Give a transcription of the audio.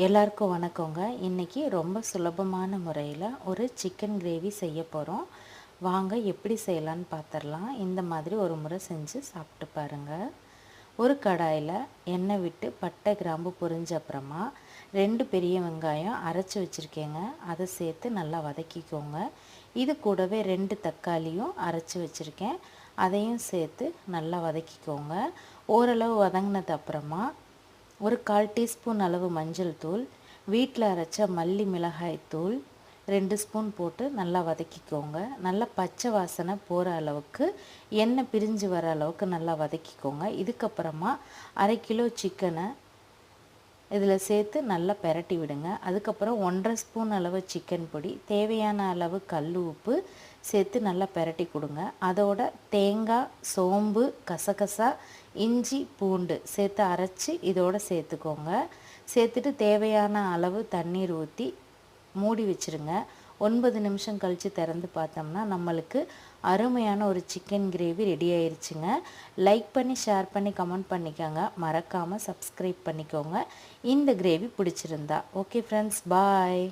எல்லாருக்கும் வணக்கங்க. இன்றைக்கி ரொம்ப சுலபமான முறையில் ஒரு சிக்கன் கிரேவி செய்ய போகிறோம். வாங்க எப்படி செய்யலான்னு பார்த்துடலாம். இந்த மாதிரி ஒரு முறை செஞ்சு சாப்பிட்டு பாருங்கள். ஒரு கடாயில் எண்ணெய் விட்டு பட்டை கிராம்பு பொரிஞ்ச அப்புறமா 2 பெரிய வெங்காயம் அரைச்சி வச்சுருக்கேங்க. அதை சேர்த்து நல்லா வதக்கிக்கோங்க. இது கூடவே 2 தக்காளியும் அரைச்சி வச்சுருக்கேன். அதையும் சேர்த்து நல்லா வதக்கிக்கோங்க. ஓரளவு வதங்கினது அப்புறமா ஒரு 1/4 டீஸ்பூன் அளவு மஞ்சள் தூள், வீட்டில் அரைச்ச மல்லி மிளகாய் தூள் 2 ஸ்பூன் போட்டு நல்லா வதக்கிக்கோங்க. நல்லா பச்சை வாசனை போகிற அளவுக்கு, எண்ணெய் பிரிஞ்சு வர அளவுக்கு நல்லா வதக்கிக்கோங்க. இதுக்கப்புறமா 1/2 கிலோ சிக்கனை இதில் சேர்த்து நல்லா பெரட்டி விடுங்க. அதுக்கப்புறம் 1/2 ஸ்பூன் அளவு சிக்கன் பொடி, தேவையான அளவு கல் உப்பு சேர்த்து நல்லா பெரட்டி கொடுங்க. அதோட தேங்காய், சோம்பு, கசகசா, இஞ்சி, பூண்டு சேர்த்து அரைச்சி இதோடு சேர்த்துக்கோங்க. சேர்த்துட்டு தேவையான அளவு தண்ணீர் ஊற்றி மூடி வச்சுருங்க. 9 நிமிஷம் கழித்து திறந்து பார்த்தோம்னா நம்மளுக்கு அருமையான ஒரு சிக்கன் கிரேவி ரெடி ஆயிடுச்சுங்க. லைக் பண்ணி, ஷேர் பண்ணி, கமெண்ட் பண்ணிக்கோங்க. மறக்காமல் சப்ஸ்கிரைப் பண்ணிக்கோங்க இந்த கிரேவி பிடிச்சிருந்தா. ஓகே ஃப்ரெண்ட்ஸ், பாய்.